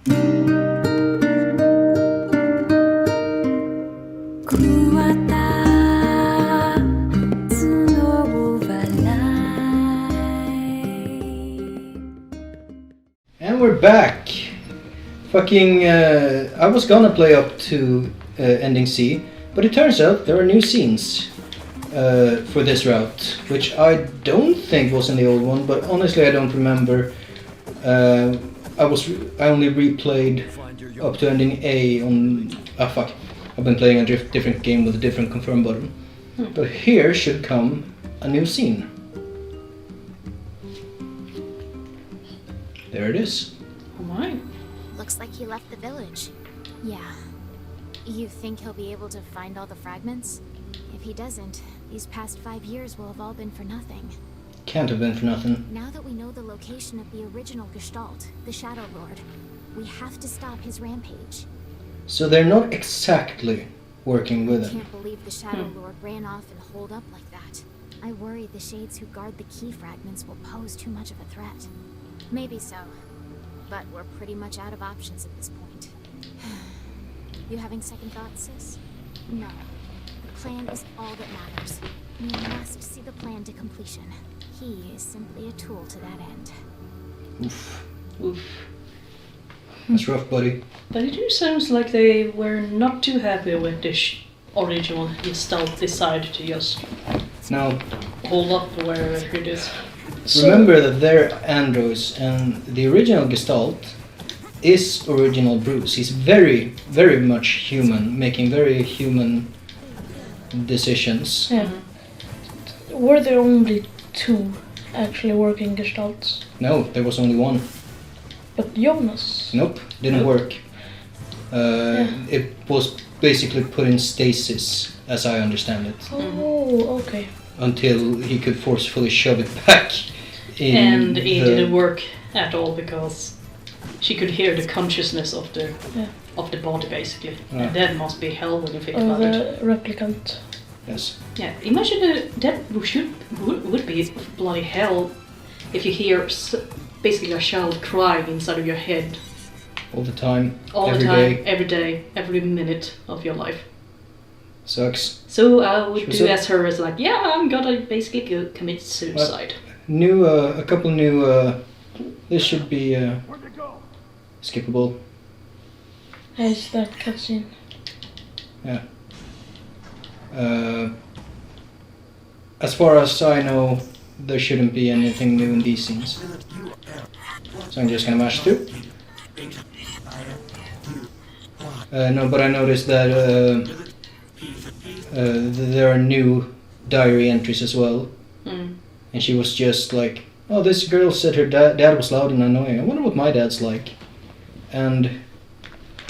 And we're back. Fucking, I was gonna play up to ending C, but it turns out there are new scenes for this route, which I don't think was in the old one, but honestly I don't remember. I only replayed up to ending A on... fuck. I've been playing a different game with a different confirm button. But here should come a new scene. There it is. Alright. Looks like he left the village. Yeah. You think he'll be able to find all the fragments? If he doesn't, these past 5 years will have all been for nothing. Can't have been for nothing. Now that we know the location of the original Gestalt, the Shadow Lord, we have to stop his rampage. So they're not exactly working with I him. can't believe the Shadow Lord ran off and holed up like that. I worry the shades who guard the key fragments will pose too much of a threat. Maybe so, but we're pretty much out of options at this point. You having second thoughts, sis? No. The plan is all that matters. We must see the plan to completion. He is simply a tool to that end. Oof. Oof. That's rough, buddy. But it do sounds like they were not too happy with the original Gestalt decided to just Now, hold up wherever it is. remember that they're androids, and the original Gestalt is original Bruce. He's very, very much human, making very human decisions. Yeah. Were there only 2 actually working Gestalts? No, there was only one. But Jonas? Nope, didn't work. It was basically put in stasis, as I understand it, Oh, okay. until he could forcefully shove it back in. And it didn't work at all because she could hear the consciousness of the body basically. Yeah. And that must be hell when you think Or about it. the replicant. Yes. Yeah, imagine that would be bloody hell if you hear basically a child crying inside of your head All the time. all every the time, day. every day, every minute of your life. Sucks. So I would do So- as her as like, yeah, I'm gonna basically go commit suicide. New, a couple new, this should be, skippable. Is that cutscene? Yeah. As far as I know, there shouldn't be anything new in these scenes. So I'm just gonna mash through. No, but I noticed that there are new diary entries as well. And she was just like, oh, this girl said her dad was loud and annoying. I wonder what my dad's like. And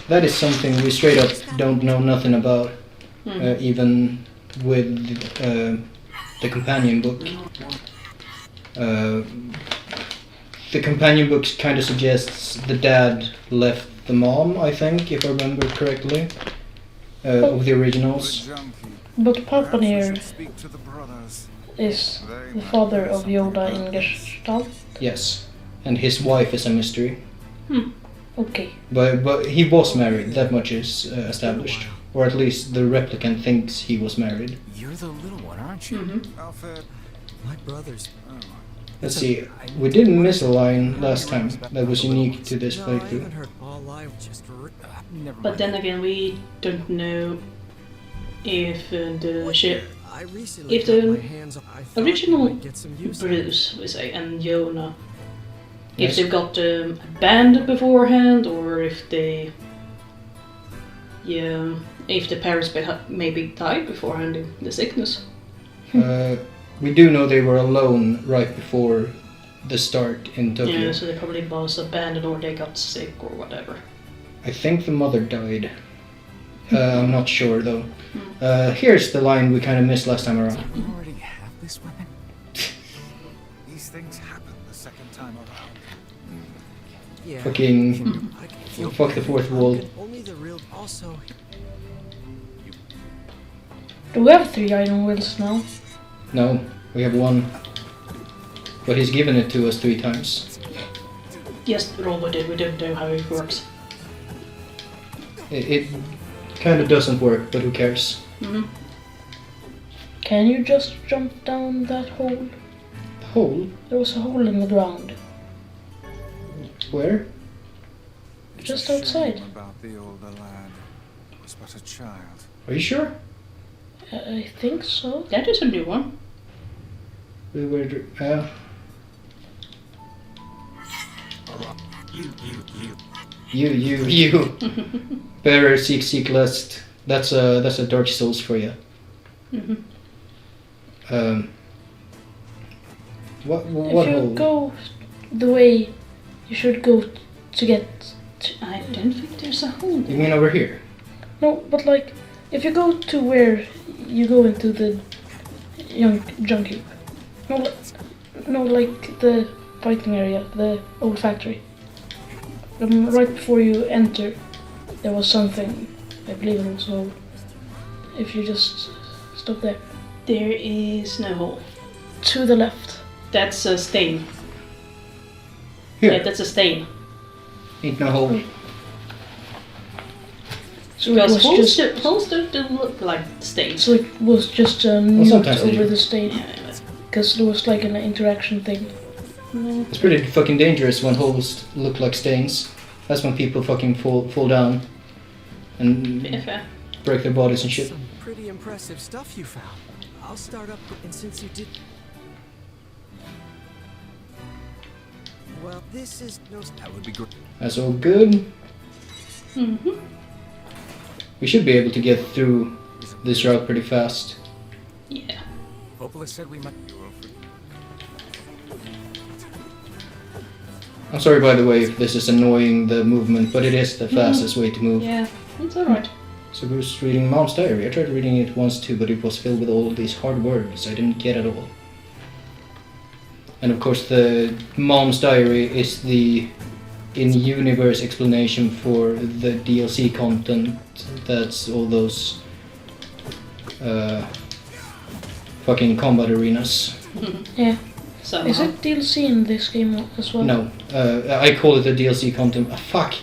that is something we straight up don't know nothing about, even with the companion book. The companion book kind of suggests the dad left the mom, I think, if I remember correctly, of the originals. But Papa NieR is the father of Yoda in Gestalt? Yes, and his wife is a mystery. Okay. But he was married, that much is established. Or at least the replicant thinks he was married. You're the little one, aren't you? Alfred. My brothers. Let's see, we didn't miss a line last time that was unique to this playthrough. But then again, we don't know if the original Bruce, we say, and Jonah, if they've got a band beforehand, or if they, if the parents maybe died beforehand in the sickness. We do know they were alone right before the start in Tokyo. Yeah, so they probably was abandoned or they got sick or whatever. I think the mother died. I'm not sure though. Here's the line we kind of missed last time around. You already have this weapon? These things happen the second time around. Yeah. Fucking fuck the fourth wall. Only the real also. Do we have 3 iron wheels now? No, we have 1. But he's given it to us 3 times. Yes, Robert did. We don't know how it works. It kind of doesn't work, but who cares? Mm-hmm. Can you just jump down that hole? Hole? There was a hole in the ground. Where? Just It's a outside. shame about the older lad. He was but a child. Are you sure? I think so. That is a new one. We were. You. Better seek lest. That's a Dark Souls for you. Mm-hmm. What If you hole? go the way you should go to get... I don't think there's a hole You there. mean over here? No, but like, if you go to where you go into the junk heap. No, like the fighting area, the old factory. Right before you enter, there was something, I believe it was a hole. If you just stop there. There is no hole. To the left. That's a stain. Here. Yeah, that's a stain. Ain't no hole. So it Because was holes just... holes don't look like stains. So it was just a note sometimes they over do. the stain. Because there was like an interaction thing. No. It's pretty fucking dangerous when holes look like stains. That's when people fucking fall down and Yeah, fair. break their bodies and shit. Some pretty impressive stuff you found. I'll start up, and since you did... Well, this is no... That would be great. That's all good. Mm-hmm. We should be able to get through this route pretty fast. Yeah. Vopolis said we might... I'm sorry, by the way, if this is annoying the movement, but it is the fastest way to move. Yeah, it's alright. So Bruce reading Mom's diary. I tried reading it once too, but it was filled with all these hard words I didn't get at all. And of course, the Mom's diary is the in-universe explanation for the DLC content. That's all those fucking combat arenas. Yeah. Somehow. Is it DLC in this game as well? No, I call it the DLC content. Fuck!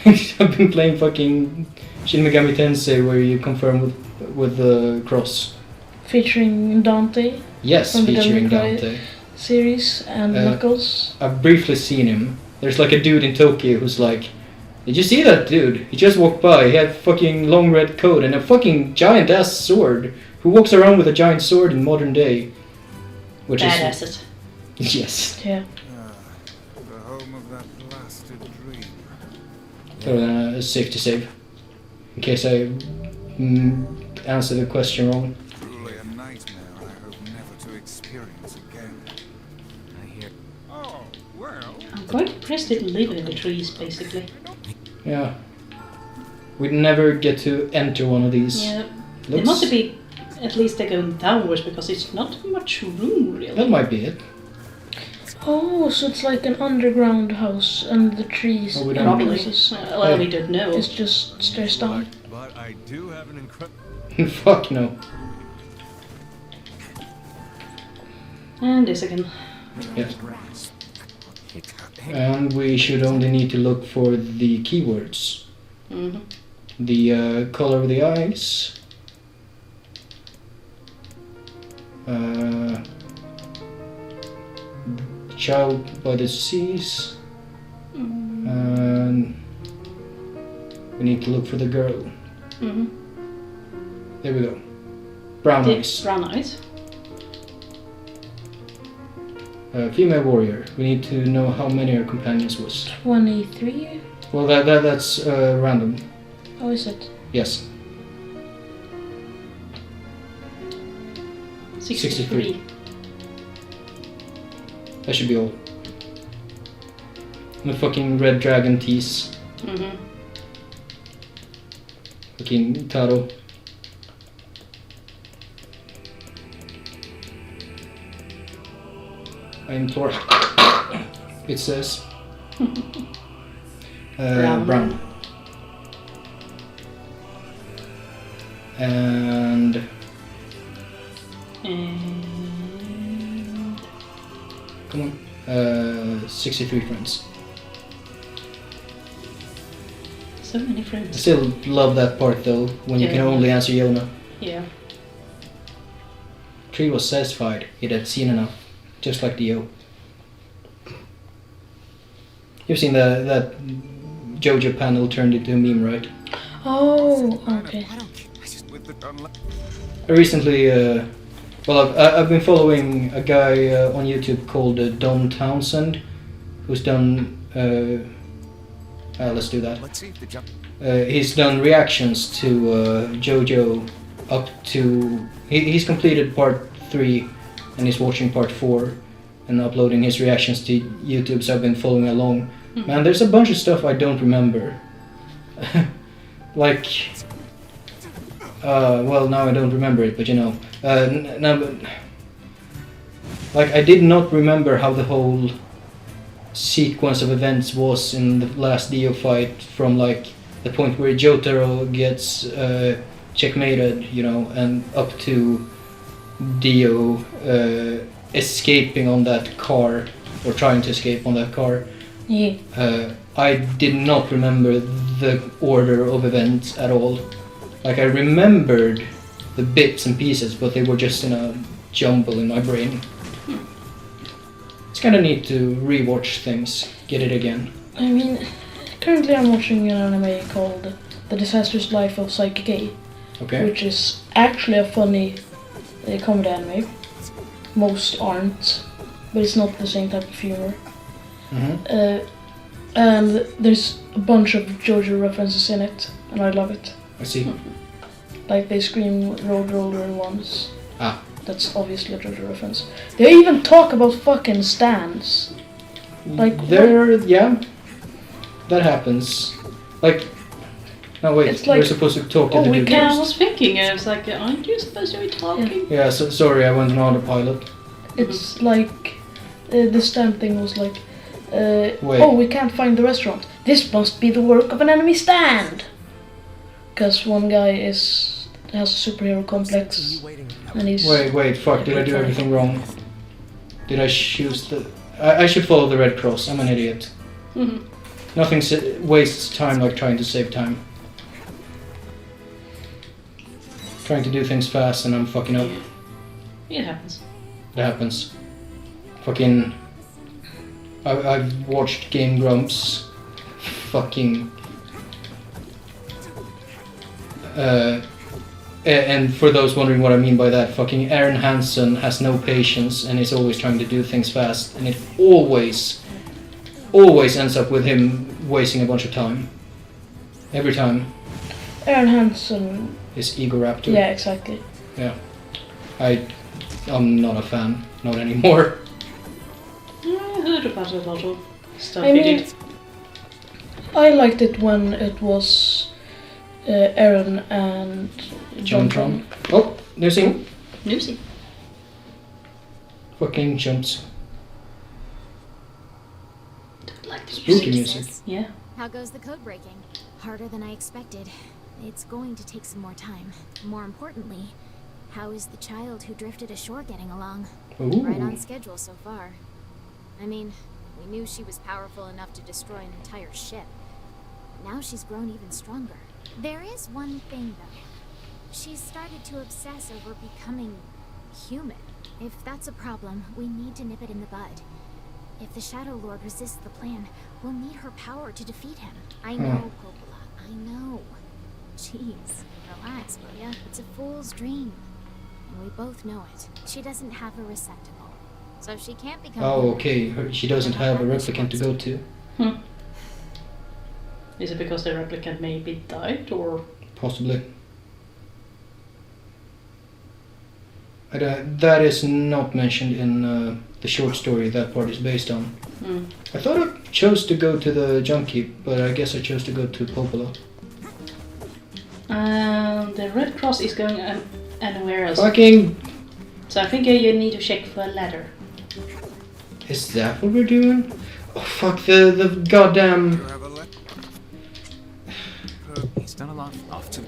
I've been playing fucking Shin Megami Tensei where you confirm with the cross. Featuring Dante Yes, From the featuring Devil May Cry Dante. series and Knuckles. I've briefly seen him. There's like a dude in Tokyo who's like, did you see that dude? He just walked by. He had a fucking long red coat and a fucking giant ass sword. Who walks around with a giant sword in modern day? Which Badass is it. yes. Yeah. The home of that blasted dream. So safe to save. In case I answer the question wrong. Truly a nightmare I hope never to experience again. I hear... Oh, well. I'm quite impressed it live in the trees, basically. Yeah. We'd never get to enter one of these. Yeah. It Looks- must be at least they're going downwards because it's not much room, really. That might be it. Oh, so it's like an underground house and the trees Oh, we and don't- Probably. places. Well, we don't know. It's just stairs down. But I do have an incredible... Fuck no. And this again. Yeah. And we should only need to look for the keywords. Mm-hmm. The color of the eyes. Child by the seas. And we need to look for the girl. Mm-hmm. There we go. Brown eyes. Brown eyes. Female warrior. We need to know how many her companions was. 23? Well, that's random. How is it? Yes. 63. That should be all. And the fucking red dragon tease. Mm-hmm. Fucking Taro. I am Thor. It says. Brown. And And come on. 63 friends. So many I friends. still love that part though, when you Yeah. can only answer Yona. Yeah. Tree was satisfied, it had seen enough, just like Dio. You've seen that JoJo panel turned into a meme, right? Oh, okay. I don't care. I just with the I recently, I've been following a guy on YouTube called Don Townsend, who's done, let's do that. Let's see if the jump. He's done reactions to JoJo up to... He's completed part 3 and he's watching part 4 and uploading his reactions to YouTube, so I've been following along. Man, there's a bunch of stuff I don't remember. Like... well, now I don't remember it, but you know... like, I did not remember how the whole sequence of events was in the last Dio fight, from like the point where Jotaro gets checkmated, you know, and up to Dio escaping on that car, or trying to escape on that car. Yeah. I did not remember the order of events at all. Like, I remembered the bits and pieces, but they were just in a jumble in my brain. It's kind of neat to rewatch things, get it again. I mean, currently I'm watching an anime called The Disastrous Life of Psychic A, Okay. which is actually a funny comedy anime. Most aren't, but it's not the same type of humor. Mm-hmm. And there's a bunch of JoJo references in it, and I love it. I see. Like they scream Road Roller once. Ah. That's obviously a JoJo reference. They even talk about fucking stands. Like, yeah, that happens. Like, no wait, It's like, we're supposed to talk to oh, the we dude. Yeah, I can't- was thinking, I was like, aren't you supposed to be talking? Yeah, so, sorry, I went on autopilot. It's like the stand thing was like, Wait. oh, we can't find the restaurant. This must be the work of an enemy stand. Because one guy has a superhero complex, and he's Wait, fuck, did I do everything wrong? Did I choose the... I should follow the Red Cross, I'm an idiot. Mhm. Nothing wastes time like trying to save time. Trying to do things fast and I'm fucking up. It happens. That happens. Fucking... I've watched Game Grumps. Fucking... and for those wondering what I mean by that, fucking Aaron Hansen has no patience and is always trying to do things fast, and it always ends up with him wasting a bunch of time. Every time. Aaron Hansen. His Ego Raptor. Yeah, exactly. Yeah. I'm not a fan. Not anymore. I heard about a lot of stuff I he mean, did. I liked it when it was Aaron and Jontron. Oh, there's him. Newsy. Fucking jumps. Don't like the Spooky music. music. Yeah. How goes the code breaking? Harder than I expected. It's going to take some more time. More importantly, how is the child who drifted ashore getting along? Right on Ooh. schedule so far. I mean, we knew she was powerful enough to destroy an entire ship. Now she's grown even stronger. There is one thing, though. She's started to obsess over becoming human. If that's a problem, we need to nip it in the bud. If the Shadow Lord resists the plan, we'll need her power to defeat him. I know, Coppola. I know. Jeez, relax, will ya? It's a fool's dream. And we both know it. She doesn't have a receptacle. So she can't become Oh, human. okay. She doesn't have a replicant to go to. Is it because the replicant maybe died, or? Possibly. That is not mentioned in the short story that part is based on. I thought I chose to go to the Junkie, but I guess I chose to go to Popola. The Red Cross is going anywhere else. Fucking... So I think you need to check for a ladder. Is that what we're doing? Oh fuck, the goddamn... You have a He's done a lot. Off to.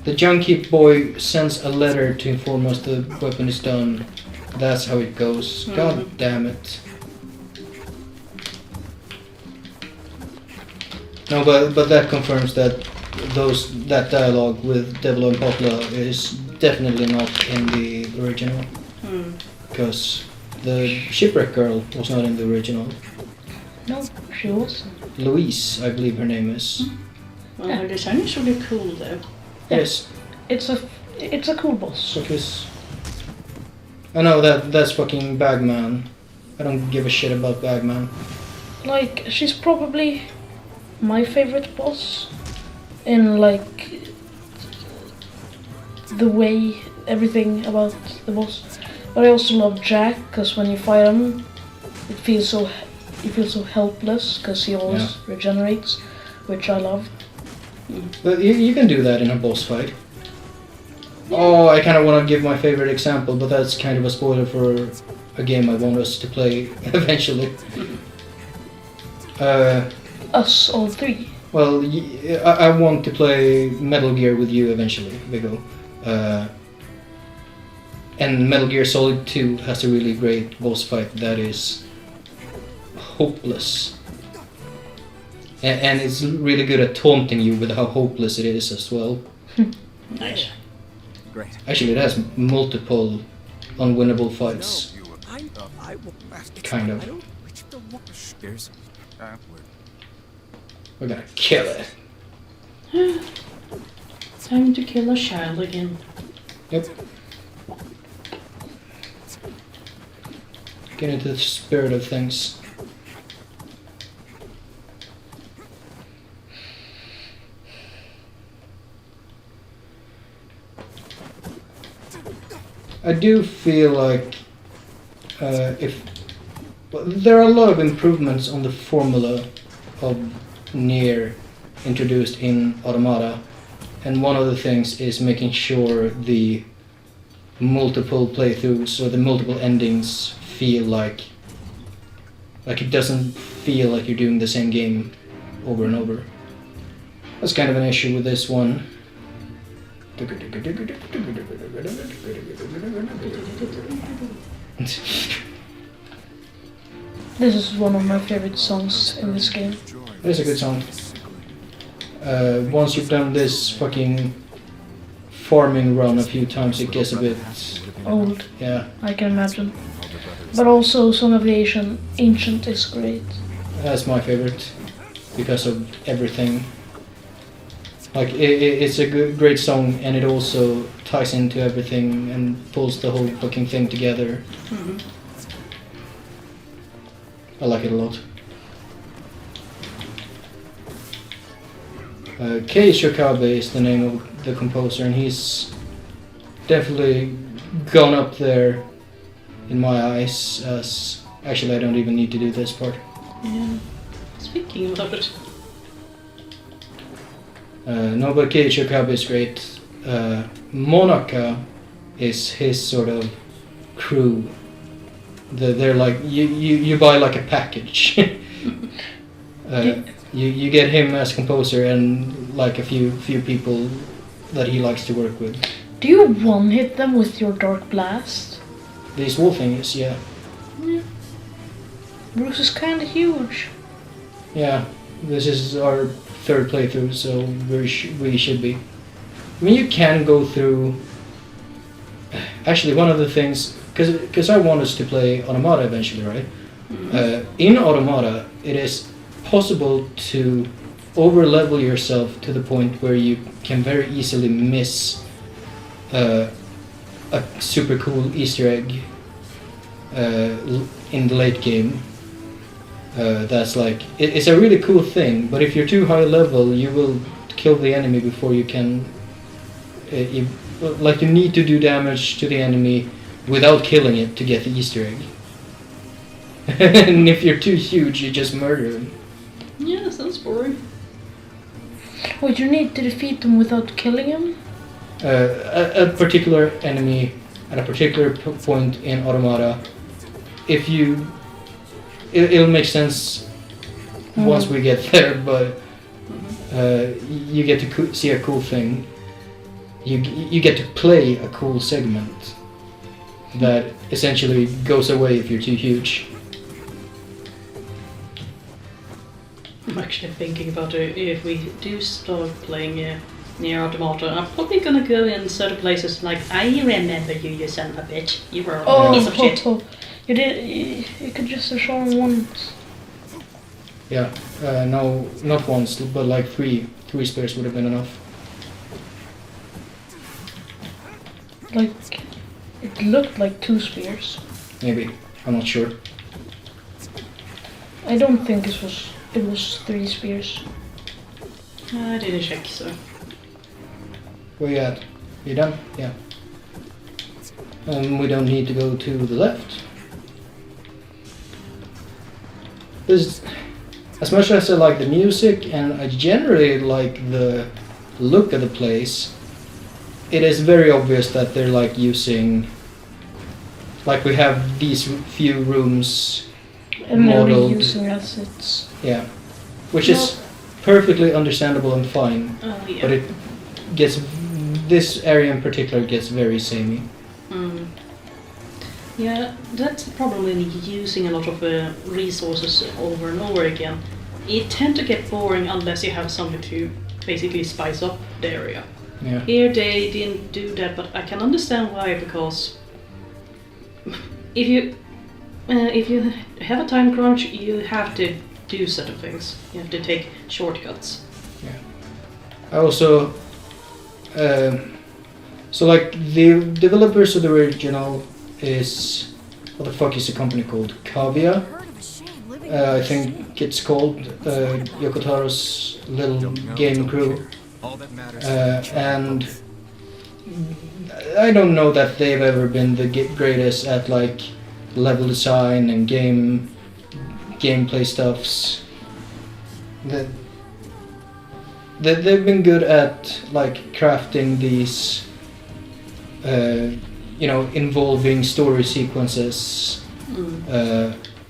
The Junkie boy sends a letter to inform us the weapon is done. That's how it goes. God damn it. No, but that confirms that that dialogue with Devil and Popla is definitely not in the original. Because the shipwreck girl was not in the original. No, she was. Louise, I believe her name is. Well, her design is really cool though. Yes. It's a cool boss. Because I know that's fucking Bagman. I don't give a shit about Bagman. Like, she's probably my favorite boss in like the way everything about the boss. But I also love Jack because when you fight him, you feel so helpless because he always regenerates, which I love. But you can do that in a boss fight. Oh, I kind of want to give my favorite example, but that's kind of a spoiler for a game I want us to play eventually. Us all three. Well, I want to play Metal Gear with you eventually, Viggo. And Metal Gear Solid 2 has a really great boss fight that is hopeless. And it's really good at taunting you with how hopeless it is as well. Nice. Great. Actually, it has multiple unwinnable fights. I will. Kind of. There's. We're gonna kill it. Time to kill a child again. Yep. Get into the spirit of things. I do feel like there are a lot of improvements on the formula of NieR introduced in Automata, and one of the things is making sure the multiple playthroughs or the multiple endings feel like it doesn't feel like you're doing the same game over and over. That's kind of an issue with this one. This is one of my favorite songs in this game. It's a good song. Once you've done this fucking farming run a few times, it gets a bit Old, yeah. I can imagine. But also Song of the Ancient is great. That's my favorite because of everything. Like it's a great song, and it also ties into everything and pulls the whole fucking thing together. I like it a lot. Kei Shokabe is the name of the composer, and he's definitely gone up there in my eyes as... Actually, I don't even need to do this part. Yeah. Speaking about it. No, but Kei Shokabe is great. Monaka is his sort of crew. They're like... You buy like a package. You get him as composer and like a few people that he likes to work with. Do you one-hit them with your Dark Blast? These wall things, yeah. Yeah. Bruce is kinda huge. Yeah, this is our third playthrough, so we should be. I mean, you can go through... Actually, one of the things... Because I want us to play Automata eventually, right? In Automata, it is possible to over-level yourself to the point where you can very easily miss a super cool Easter egg in the late game. That's like... It's a really cool thing, but if you're too high level, you will kill the enemy before you can... you need to do damage to the enemy without killing it to get the Easter egg. And if you're too huge, you just murder him. Yeah, that sounds boring. Wait, you need to defeat them without killing him? A particular enemy at a particular point in Automata, if you... It'll make sense once we get there, but you get to see a cool thing. You get to play a cool segment that essentially goes away if you're too huge. My actually thinking about it. If we do start playing NieR Automata, I'm probably gonna go in certain places like, I remember you, you son of a bitch. You were a piece of shit. You did. You could just have shown once. Yeah, no, not once, but like three spears would have been enough. Like, it looked like 2 spears. Maybe, I'm not sure. I don't think it was 3 spears. I didn't check, so. Where you at? You done? Yeah. We don't need to go to the left. This, as much as I like the music and I generally like the look of the place, it is very obvious that they're like using, like we have these few rooms And they're modeled. reusing assets. Yeah, which is perfectly understandable and fine, Yeah. but it gets, this area in particular gets very samey. Yeah, that's the problem with using a lot of resources over and over again. It tends to get boring unless you have something to basically spice up the area. Yeah. Here they didn't do that, but I can understand why, because if you have a time crunch, you have to do certain things. You have to take shortcuts. I also, so like the developers of the original is, what the fuck is the company called? Kavia? I think it's called Yoko Taro's little game crew. All that matters. And I don't know that they've ever been the greatest at like level design and gameplay stuffs. They've been good at like crafting these, involving story sequences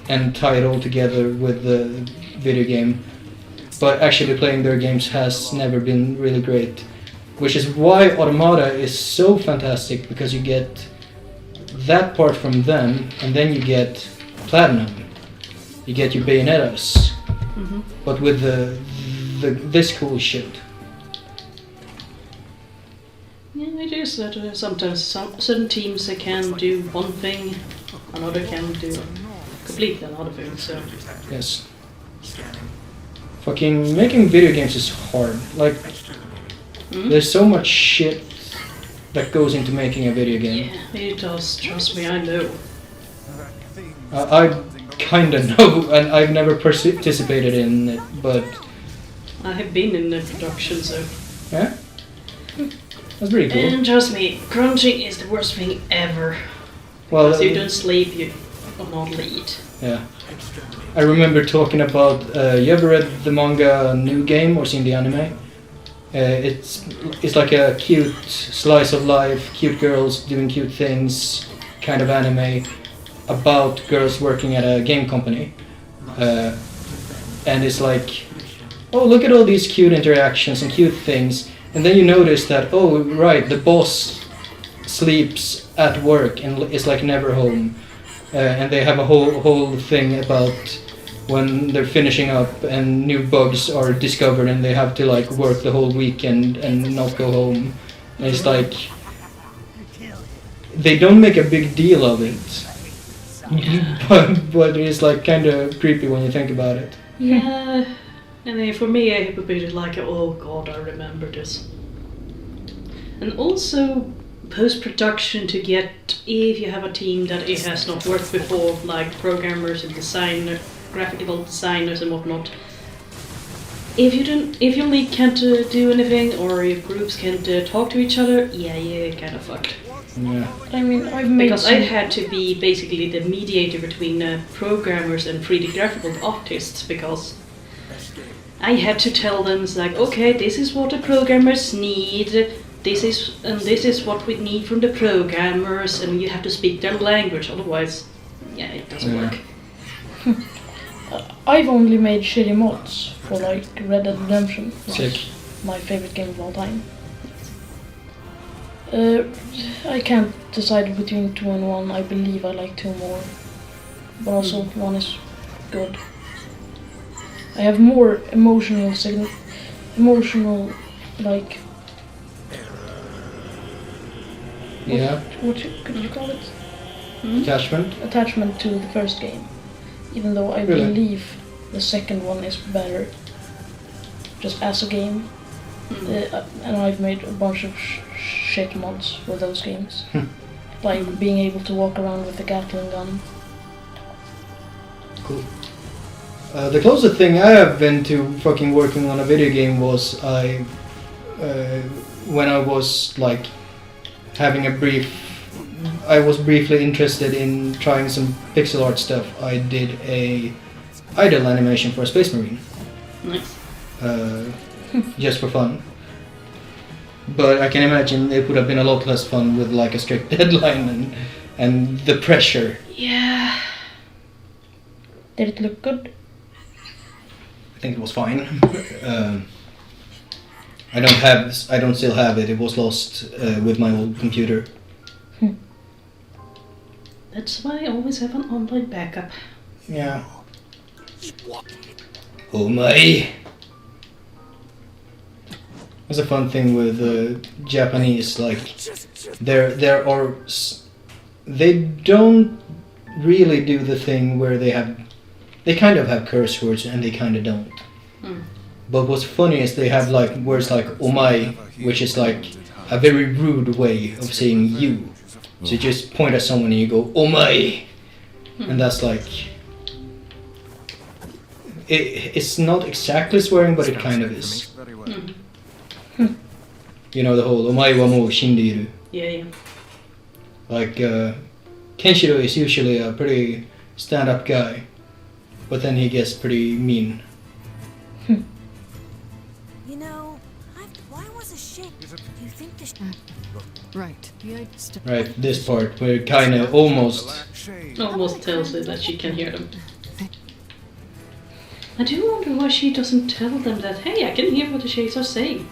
and tie it all together with the video game. But actually playing their games has never been really great. Which is why Automata is so fantastic, because you get that part from them, and then you get Platinum. You get your Bayonettas, but with this cool shit. Yeah, it is that sometimes certain teams they can do one thing, another can do completely another thing. So Yes. Fucking making video games is hard. Like, there's so much shit that goes into making a video game. yeah, it does. Trust me, I know. I kinda know, and I've never participated in it, but I have been in the production, so. yeah, that's pretty cool. And trust me, crunching is the worst thing ever. Well, Because you don't sleep, you will not eat. yeah. I remember talking about, you ever read the manga New Game or seen the anime? It's like a cute slice of life, cute girls doing cute things kind of anime about girls working at a game company. And it's like, oh, look at all these cute interactions and cute things. And then you notice that, oh, right, the boss sleeps at work and is like never home. And they have a whole thing about when they're finishing up and new bugs are discovered and they have to like work the whole weekend and not go home. And it's like, they don't make a big deal of it. but it's like kind of creepy when you think about it. Yeah, and then for me, I would be like, oh god, I remember this. And also, post-production to get, if you have a team that it has not worked before, like programmers and graphical designers and whatnot. If your lead can't do anything, or if groups can't talk to each other, yeah, you're kind of fucked. Yeah. I mean, I've made Because I had to be basically the mediator between programmers and 3D graphical artists, because I had to tell them, it's like, okay, this is what the programmers need, this is what we need from the programmers, and you have to speak their language, otherwise, yeah, it doesn't work. I've only made shitty mods for like Red Dead Redemption, Sick. my favorite game of all time. I can't decide between 2 and 1. I believe I like 2 more, but also 1 is good. I have more emotional like Yeah, what could you call it? attachment. Attachment to the first game. Even though I Really? believe the second one is better, just as a game. And I've made a bunch of shit mods for those games. Like being able to walk around with a Gatling gun. Cool. The closest thing I have been to fucking working on a video game was when I was like having I was briefly interested in trying some pixel art stuff. I did a idle animation for a Space Marine. Nice. Just for fun. But I can imagine it would have been a lot less fun with like a strict deadline and the pressure. Yeah. Did it look good? I think it was fine. I don't still have it. It was lost with my old computer. That's why I always have an online backup. Yeah. Oh my! That's a fun thing with Japanese. Like, they don't really do the thing where they kind of have curse words and they kind of don't. But what's funny is they have like words like "omae," which is like a very rude way of saying you. So you just point at someone and you go "omae," and that's like it's not exactly swearing, but it kind of is. You know the whole "omae wa mou shindiru." Yeah. Like Kenshiro is usually a pretty stand-up guy, but then he gets pretty mean. You know, why was a shit? Do you think this? Right. Yeah, Right, this part where it kind of almost tells her that she can hear them. I do wonder why she doesn't tell them that, hey, I can hear what the shades are saying.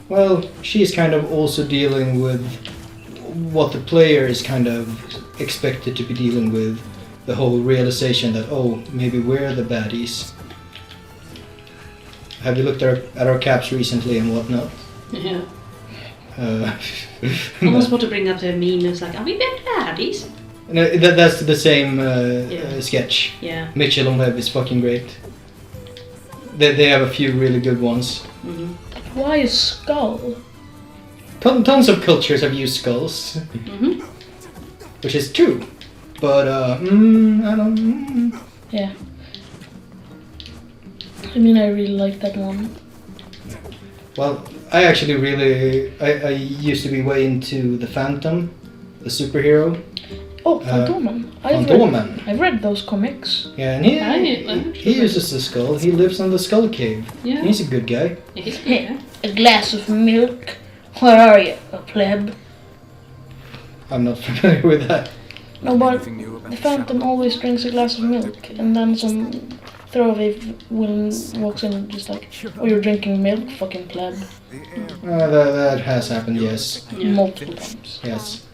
Well, she's kind of also dealing with what the player is kind of expected to be dealing with. The whole realization that, oh, maybe we're the baddies. Have you looked at our caps recently and whatnot? Yeah. I almost want to bring up the meme. It's like, are we bad baddies? No, that's the same sketch. Yeah. Mitchell on Web is fucking great. They have a few really good ones. Why a skull? Tons of cultures have used skulls, which is true. But I don't. Yeah. I mean, I really like that one. Well, I actually I used to be way into the Phantom, the superhero. Oh, Phantoman. I've read those comics. Yeah, and he uses the skull. He lives on the Skull Cave. Yeah. He's a good guy. Yeah, he's good, yeah. A glass of milk. Where are you, a pleb? I'm not familiar with that. No, but the Phantom always drinks a glass of milk, and then some throwaway villain walks in and just like, oh, you're drinking milk, fucking pleb. That has happened, yes. Yeah. Multiple times. Yes.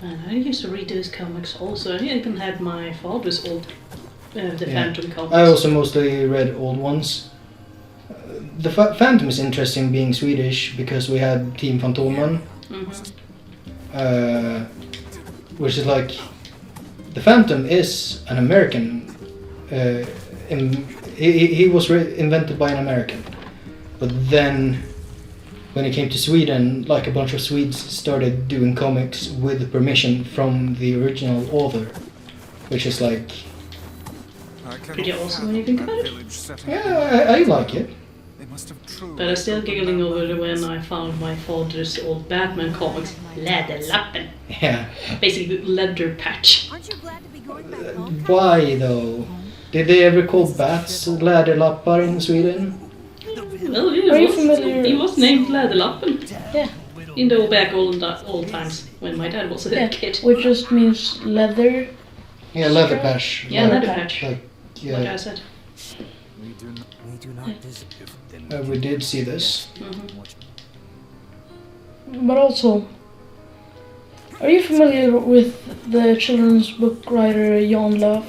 Man, I used to read those comics also. I even had my father's old the Phantom comics. I also mostly read old ones. The Phantom is interesting being Swedish because we had Team Fantomen. Which is like the Phantom is an American. He was invented by an American, but then when it came to Sweden, like a bunch of Swedes started doing comics with permission from the original author, which is like pretty awesome when you think about it. yeah, I like it. But I'm still giggling over it when I found my father's old Batman comics, Läderlappen. Yeah. Basically, leather patch. Aren't you glad to be going back home? Why though? Did they ever call bats läderlappar in Sweden? Well, Are you familiar? He was named Läderlappen. Yeah. In the old times when my dad was a kid. Which just means leather. Yeah, leather patch. Yeah, leather patch. Like, What I yeah, said. We do not visit. we did see this. But also, are you familiar with the children's book writer Jan Löf?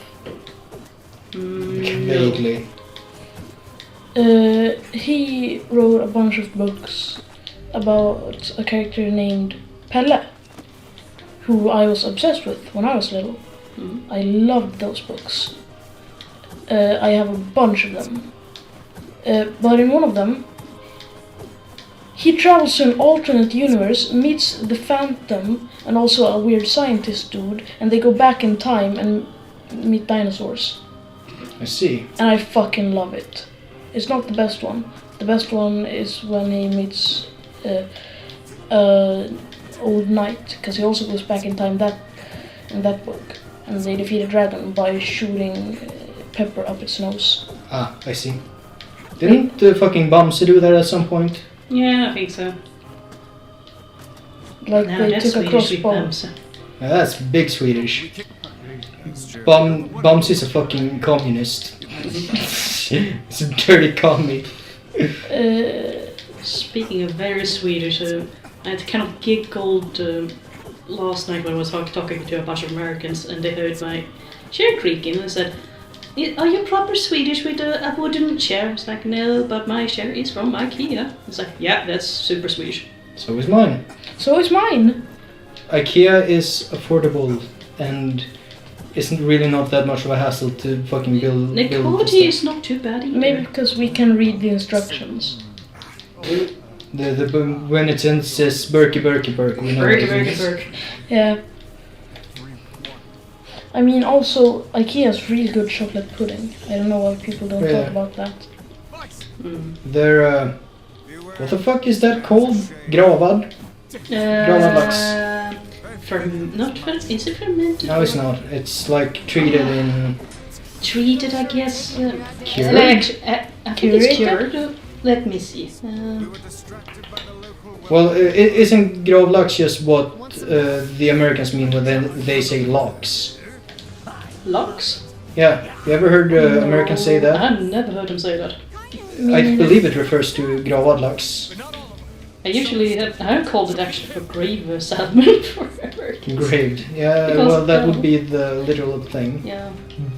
Vaguely. He wrote a bunch of books about a character named Pelle, who I was obsessed with when I was little. I loved those books. I have a bunch of them. But in one of them, he travels to an alternate universe, meets the Phantom and also a weird scientist dude, and they go back in time and meet dinosaurs. I see. And I fucking love it. It's not the best one. The best one is when he meets old knight, because he also goes back in time in that book, and they defeat a dragon by shooting pepper up its nose. Ah, I see. Didn't the fucking Bamse do that at some point? Yeah, I think so. Like No, they that's took a Swedish with crossbow. Bamse. Yeah, that's big Swedish. Bamse is a fucking communist. It's a dirty commie. Speaking of very Swedish, I kind of giggled last night when I was talking to a bunch of Americans and they heard my chair creaking and they said, "Are you proper Swedish with a wooden chair?" It's like, "No, but my chair is from IKEA." It's like, "Yeah, that's super Swedish." So is mine. So is mine. IKEA is affordable and isn't really not that much of a hassle to fucking build. The build quality stuff. is not too bad either. Maybe because we can read the instructions. When it says Berkey, we know what it means. Berk. Yeah. I mean, also, IKEA's really good chocolate pudding. I don't know why people don't Yeah. talk about that. They're, what the fuck is that called? Gravad? Gravlax. Is it fermented? No, it's not. It's like treated in... Treated, I guess. Cured? I think it's Curated? cured. Let me see. Well, isn't Gravlax just what the Americans mean when they say locks? Locks? Yeah, you ever heard Americans say that? I've never heard them say that. I believe it refers to Gravlax. I usually have called it actually for grave salmon forever. Engraved. Yeah, Because, well, that would be the literal thing. Yeah.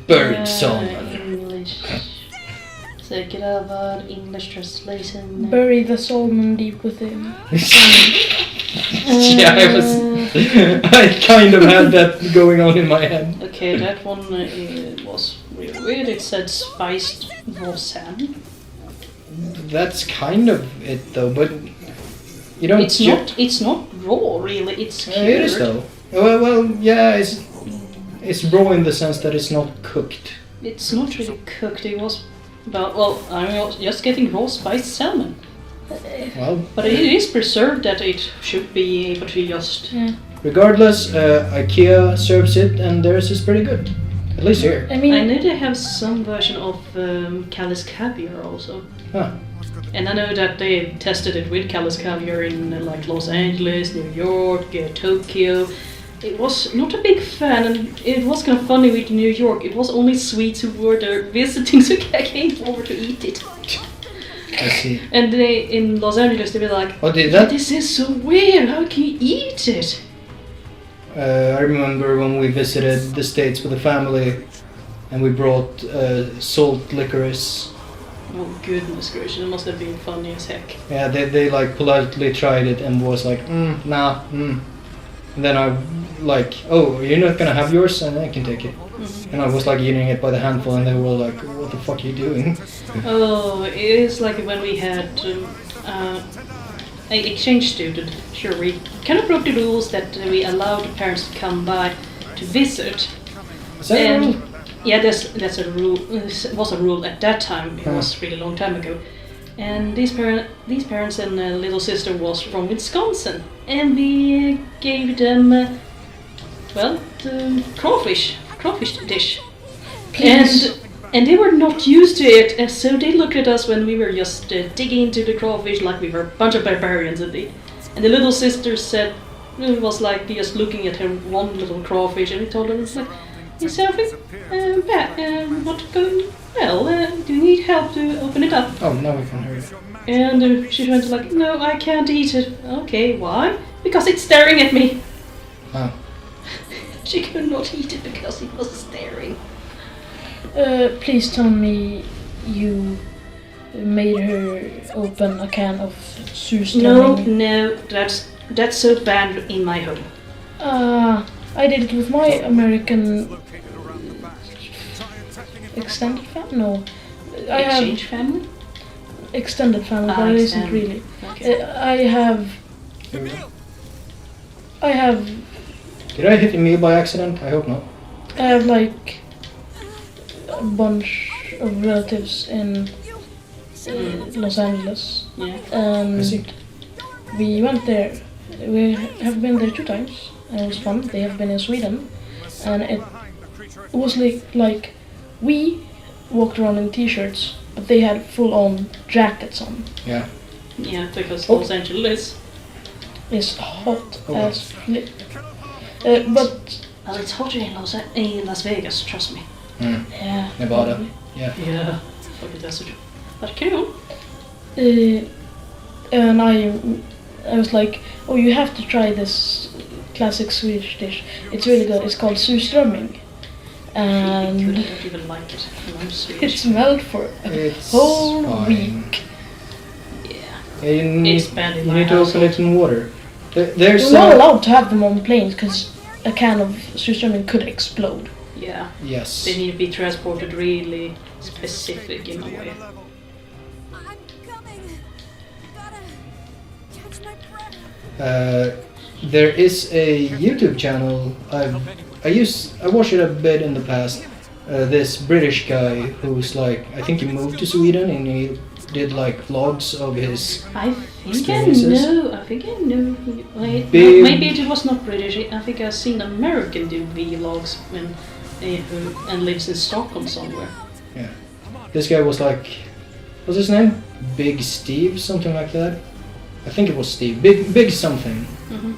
Bird salmon. English. So gravad, English translation. Bury the salmon deep within. Yeah, I kind of had that going on in my head. Okay, that one was really weird. It said spiced raw salmon. That's kind of it though, but you don't. It's not raw really. It's cured. It is though. Well, yeah, it's raw in the sense that it's not cooked. It's not really cooked. It was well, I'm just getting raw spiced salmon. Well, But it is preserved that it should be able to just... Yeah. regardless, IKEA serves it and theirs is pretty good. At least here. I mean, I know they have some version of Callus Caviar also. Huh. And I know that they tested it with Callus Caviar in like Los Angeles, New York, Tokyo. It was not a big fan, and it was kind of funny with New York. It was only Swedes who were there visiting, so I came over to eat it. I see. And they in Los Angeles they were like, Oh, did that? "This is so weird. How can you eat it?" I remember when we visited the States with a family and we brought salt licorice. Oh goodness gracious! It must have been funny as heck. Yeah, they like politely tried it and was like, nah. And then I like, "Oh, you're not gonna have yours?" And I can take it. And I was like eating it by the handful, and they were like, "What the fuck are you doing?" Oh, it is like when we had an exchange student. Sure, we kind of broke the rules that we allowed the parents to come by to visit. Is that a rule? Yeah, that's a rule. It was a rule at that time. It was really long time ago. And these parents and little sister was from Wisconsin, and we gave them the crawfish dish. And they were not used to it, and so they looked at us when we were just digging into the crawfish like we were a bunch of barbarians. And the little sister said, it was like just looking at her one little crawfish, and we told her, it's like, "Is something not going well? Do you need help to open it up?" Oh, now we can hear it. And she went like, "No, I can't eat it." "Okay, why?" "Because it's staring at me." Oh. She could not eat it because it was staring. Please tell me you made her open a can of No, surströmming. no, that's so banned in my home. I did it with my American Located around the back. Try attacking it from extended family. No, I Exchange have family? extended family, but it isn't extended. really. Okay. I have Did I hit Emil by accident? I hope not. I have like a bunch of relatives in Los Angeles, Yeah. I see. and we went there. We have been there 2 times, and it was fun. They have been in Sweden, and it behind the creature. was like we walked around in t-shirts, but they had full-on jackets on. Yeah. Yeah, because Oh. Los Angeles. It's hot Oh. as flip. But Well, it's hotter in Las Vegas, trust me. Mm. yeah, Nevada. probably. Yeah. Yeah. Fucking desert. But carry on. And I was like, oh, you have to try this classic Swedish dish. It's really good. It's called surströmming, I and don't even like it. And I'm it Swedish. smelled for a It's whole fine. week. Yeah. You need, It's banned in you my need to open household. it in water. There's You're not allowed to have them on planes because a can of surströmming could explode. Yeah. Yes. They need to be transported really specific in a way. Level. I'm coming. Gotta catch my breath. There is a YouTube channel. I watched it a bit in the past. This British guy who's like, I think he moved to Sweden and he did like vlogs of his. I think Experiences? I think I know. Wait, Big- maybe it was not British. I think I've seen American do vlogs and lives in Stockholm somewhere. Yeah. This guy was like, what's his name? Big Steve, something like that. I think it was Steve. Big something. Mhm.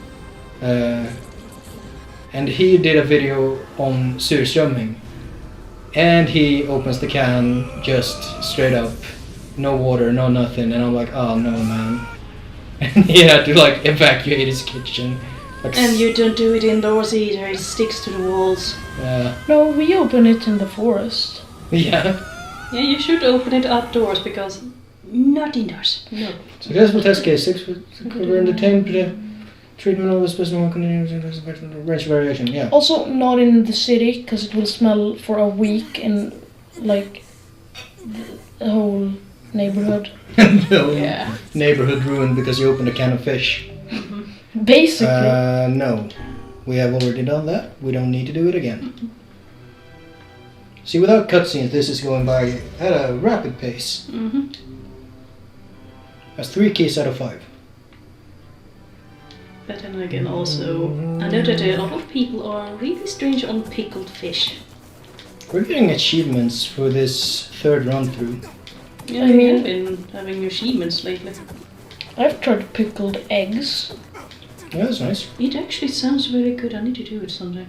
And he did a video on surströmming. And he opens the can just straight up. No water, no nothing. And I'm like, oh no, man. And he had to like evacuate his kitchen. Like, And you don't do it indoors either. It sticks to the walls. No, we open it in the forest. Yeah. Yeah, you should open it outdoors because not indoors. No. Så det är som test case 6 cover entertainment treatment of a specimen continuous range variation. Yeah. Also, not in the city because it will smell for a week in like the whole neighborhood. No. Yeah. Neighborhood ruined because you opened a can of fish. Basically. No. We have already done that. We don't need to do it again. See, without cutscenes, this is going by at a rapid pace. Mm-hmm. That's 3 keys out of 5. But then again, also, I know that a lot of people are really strange on pickled fish. We're getting achievements for this 3rd run through. Yeah, I we mean- have been having achievements lately. I've tried pickled eggs. Yeah, that's nice. It actually sounds very good. I need to do it someday.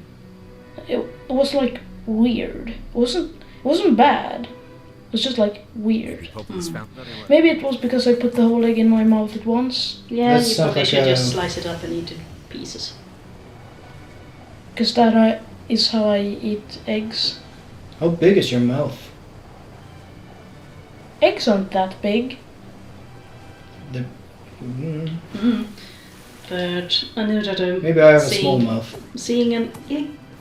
It was like weird. It wasn't bad. It was just like weird. Hope this found Maybe it was because I put the whole egg in my mouth at once. Yeah, That you sounds probably like should a- just slice it up and eat it in pieces. Because that is how I eat eggs. How big is your mouth? Eggs aren't that big. Mm. But I know that I'm Maybe I have a small mouth. seeing an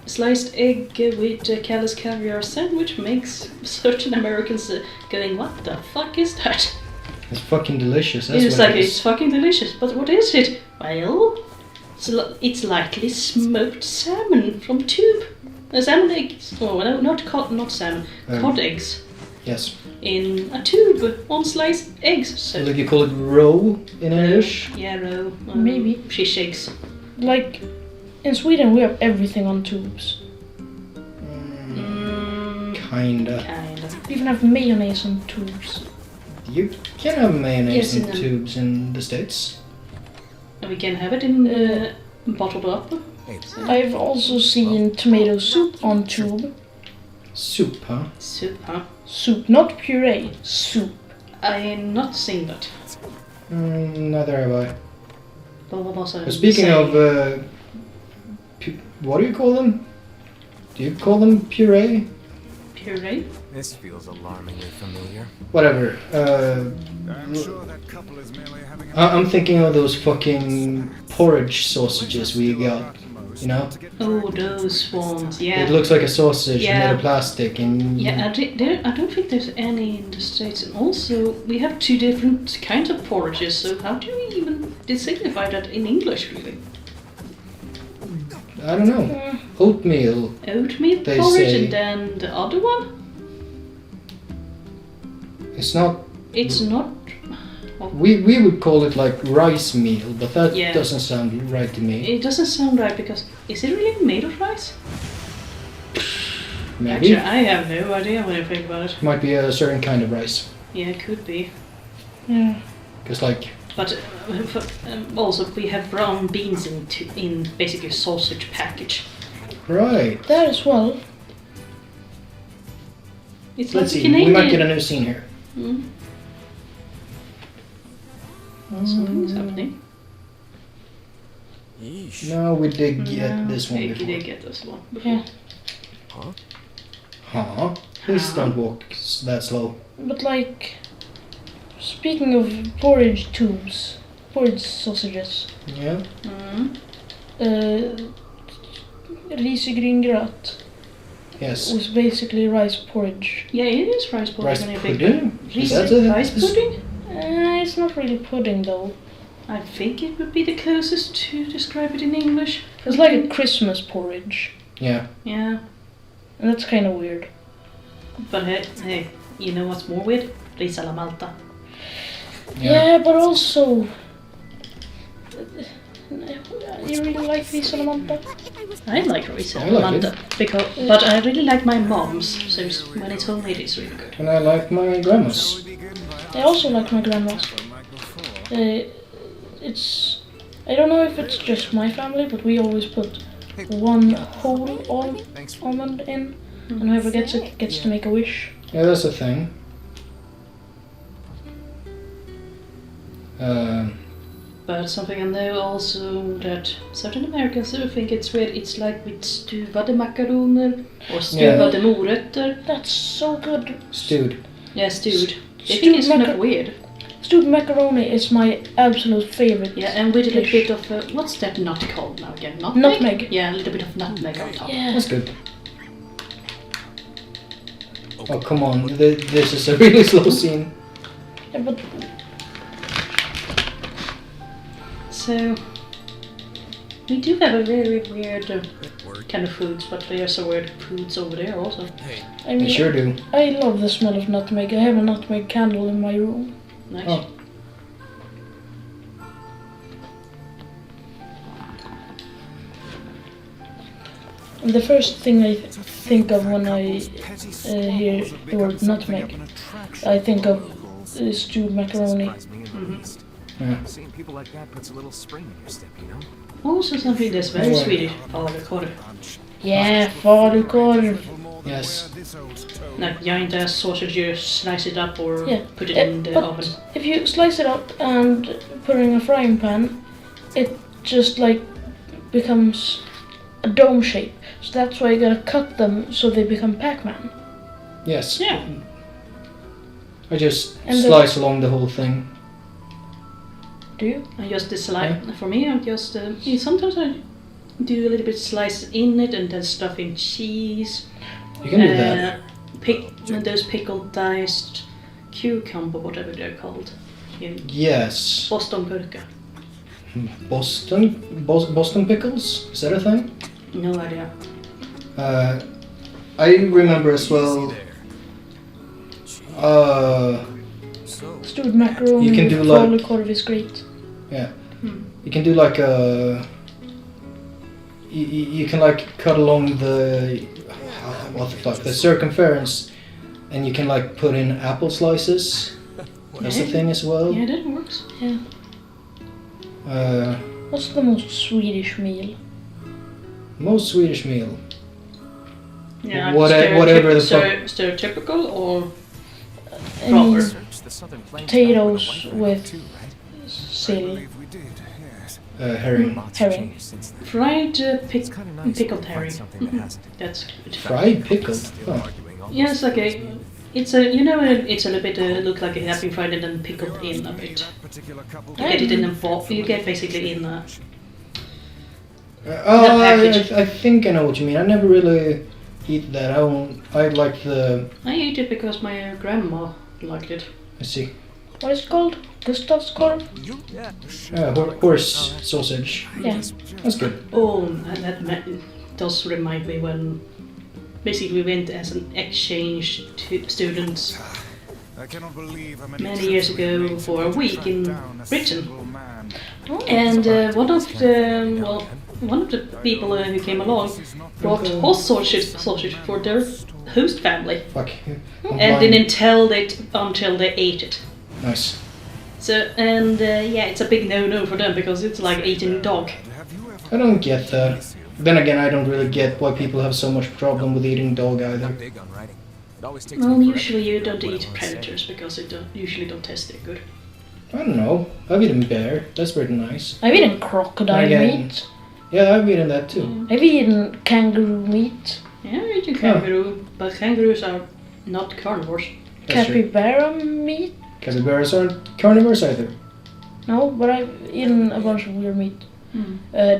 sliced egg with callous caviar sandwich makes certain Americans going, what the fuck is that? It's fucking delicious. That's It's what like, it it's is. fucking delicious, but what is it? Well, it's likely smoked salmon from tube. Salmon eggs. Oh, no, not salmon. Cod eggs. Yes. In a tube on sliced eggs. So, Like you call it roe in English? yeah, roe. Maybe. Shish eggs. Like, in Sweden we have everything on tubes. Kinda. Kind of. We even have mayonnaise on tubes. You can have mayonnaise Yes, in in the- tubes in the States. We can have it in bottled up. I've also seen tomato soup on tube. Soup, huh? Soup, huh? Soup, not puree. Soup. I'm not seeing that. Neither have I. But what was I But speaking saying? of, what do you call them? Do you call them puree? Hooray. This feels alarmingly familiar. Whatever. I'm sure that couple is merely having a I'm thinking of those fucking porridge sausages we got. You know? Oh, those ones, yeah. It looks like a sausage Yeah. made of plastic, and Yeah, I don't think there's any in the States. And also, we have 2 different kinds of porridges, so how do we even signify that in English, really? I don't know. Oatmeal. Oatmeal They porridge say- and then the other one? It's not. It's not... We would call it like rice meal, but that Yeah. doesn't sound right to me. It doesn't sound right, because... Is it really made of rice? Maybe. Actually, I have no idea when I think about it. Might be a certain kind of rice. Yeah, it could be. Yeah. Because like, But also, we have brown beans in basically a sausage package. right. That as well. It's Let's like see. We might get a new scene here. Mm. Something's happening. Yeesh. No, we did get this one You before. did get this one before. Yeah. Huh? Huh? Please don't walk that slow. But like, speaking of porridge tubes, porridge sausages, Yeah. Mm. risegrynsgröt Yes. was basically rice porridge. Yeah, it is rice pudding. Rice when you think pudding? about it. Is that a- Rice pudding? It's not really pudding though. I think it would be the closest to describe it in English. It's like a Christmas porridge, Yeah. Yeah, and that's kind of weird. but hey, you know what's more weird? Ris alla Malta. Yeah, but also, you really like ris alla Malta? I like ris I alla like Malta, but I really like my mom's. So when it's homemade, it's really good. And I like my grandma's. I also like my grandma's. It's, I don't know if it's just my family, but we always put one whole almond in, and whoever gets it gets to make a wish. Yeah, that's a thing. But something I know also that certain Americans do think it's weird. It's like with stuvade makaroner or stuvade morötter. That's so good. Stewed. Yeah, stewed. They Stewed think it's kind of macar- weird. Stewed macaroni is my absolute favorite. Yeah, and with a little dish. bit of what's that nut called now again? Nutmeg. Yeah, a little bit of nutmeg on top. Yeah. That's good. Oh, come on. This is a really slow scene. Yeah, but So we do have a very weird kind of foods, but there are some weird foods over there also. Hey, I mean, You sure do. I love the smell of nutmeg. I have a nutmeg candle in my room. Nice. Oh. And the first thing I think of when I hear the word nutmeg, I think of stewed macaroni. surprised me in the least. Yeah. Seeing people like that puts a little spring in your step, you know? Also something that's very Oh, Swedish. Falukorv. Yeah, falukorv. Yes. Like giant ass sausage, you slice it up or Yeah. put it in the But oven. if you slice it up and put it in a frying pan, it just like becomes a dome shape. So that's why you gotta cut them so they become Pac-Man. Yes. Yeah. I just And slice along the whole thing. Do you? I just slice. For me, I just sometimes I do a little bit slice in it and then stuff in cheese. You can do that. Those pickled diced cucumber, whatever they're called. In Yes. Boston gurka. Boston pickles? Is that a thing? No idea. I remember as well. Stewed macaroni You can with do like- falukorv is great. Yeah. You can do like a. You can like cut along the what the fuck, the circumference, and you can like put in apple slices. That's a Yeah. thing as well. Yeah, that works. Yeah. What's the most Swedish meal? Most Swedish meal. Yeah, Whatever the fuck. stereotypical or I Proper. mean, Search the southern plains potatoes for a white with too, right? sill. we did, yes. Herring. Lots Herring. have changed since then. fried It's kind of nice pickled to find herring. something that hasn't. That's good. Fried pickled. Still Huh. arguing Yeah, it's like a. It's a, you know, it's a little bit look like it has been fried and then pickled in a bit. You get it in a box. You get basically in a. I think I know what you mean. I never really eat that. I like the. I ate it because my grandma liked it. I see. What is it called? Gustav's korv? Horse sausage. Yeah. That's good. Oh, and that does remind me when basically we went as an exchange students I cannot believe how many years ago for a week in Britain. Oh. And one of the people who came along brought horse sausage for their host family Fuck. and didn't tell it until they ate it. Nice. So yeah, it's a big no-no for them because it's like eating dog. I don't get that. Then again, I don't really get why people have so much problem with eating dog either. Big on writing. It always takes Well, me usually you don't what I eat wanna predators because it usually don't taste that good. I don't know. I've eaten bear. That's pretty nice. I've eaten crocodile Again. meat. Yeah, I've eaten that too. I've eaten kangaroo meat. Yeah, I eat a kangaroo, but kangaroos are not carnivores. That's true. Capybara meat. Capybaras aren't carnivores either. No, but I've eaten a bunch of weird meat.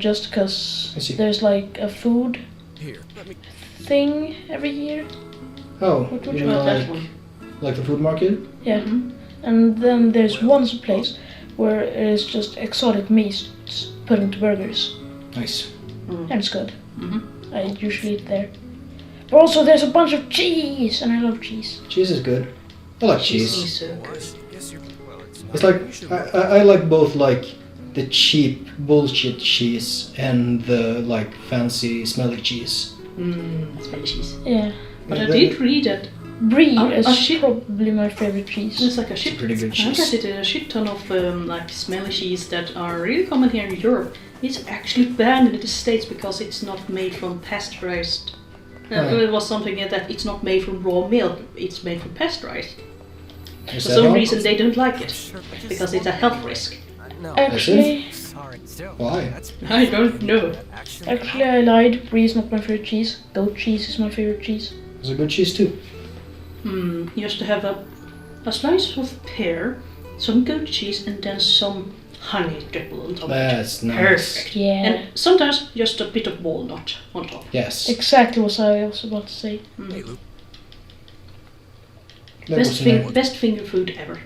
Just I because see. there's like a food Here, let me. thing every year. Oh, What you would mean Well, that like, one. like the food market? Yeah. And then there's one place where it's just exotic meats put into burgers. Nice. And it's good. Mhm. I usually eat there. But also there's a bunch of cheese, and I love cheese. Cheese is good. I like Cheese cheese. is so good. Yes, you're. Well, it's not. It's like I like both like the cheap bullshit cheese and the like fancy smelly cheese. Smelly cheese. Yeah. But I The- did read that Brie is shit. probably my favorite cheese. It's like a shit. pretty good I cheese. got it a shit ton of like smelly cheese that are really common here in Europe. It's actually banned in the States because it's not made from pasteurized. It was something that it's not made from raw milk. It's made from pasteurized. Is For that some all? reason they don't like it because it's a health risk. No. Actually, Sorry. Still. Why? That's I don't know. actually I lied. Brie is not my favorite cheese. Goat cheese is my favorite cheese. It's a good cheese too. You have to have a slice of pear, some goat cheese, and then some honey dribble on top. That's nice. Perfect. Yeah. And sometimes just a bit of walnut on top. Yes. Exactly what I was about to say. Hey, Luke. That was nice. Best finger food ever.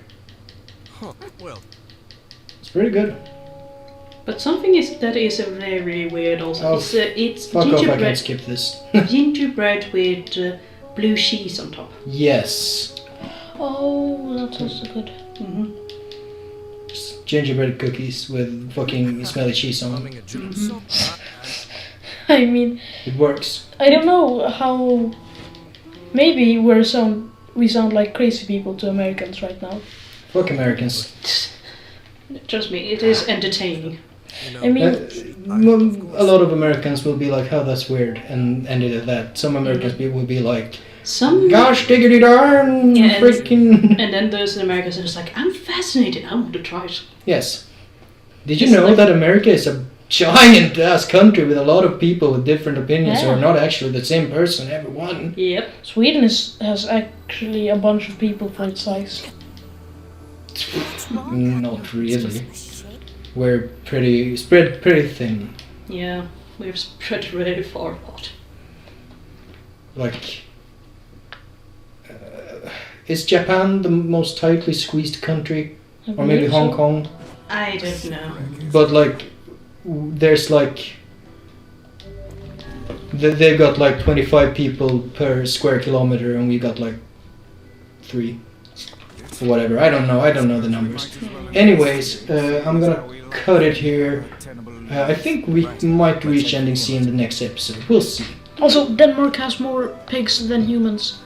Huh. Well, It's pretty good. But something that is very weird also. Oh, It's Fuck off, I can gingerbread, skip this. gingerbread with blue cheese on top. Yes. Oh, that's also good. Just gingerbread cookies with fucking smelly cheese on them. having a dream so I mean, It works. I don't know how. Maybe we sound like crazy people to Americans right now. Fuck Americans. Trust me, it is entertaining. I mean, A lot of Americans will be like, "Oh, that's weird," and end it at that. Some Americans will be like, Some "Gosh, diggity darn, Yeah, and- freaking." and then there's Americans that is like, I'm fascinated, I want to try it. Yes. Did you It's know like- that America is a giant ass country with a lot of people with different opinions who Yeah. are not actually the same person, everyone? Yep. Sweden has actually a bunch of people for its size. Not really. We're spread pretty thin. Yeah, we've spread really far apart. Like, is Japan the most tightly squeezed country? I Or maybe believe Hong so. Kong? I don't know. But like, there's like, they've got like 25 people per square kilometer, and we got like 3 or whatever. I don't know the numbers. Anyways, I'm gonna cut it here. I think we might reach ending C in the next episode. We'll see. Also, Denmark has more pigs than humans.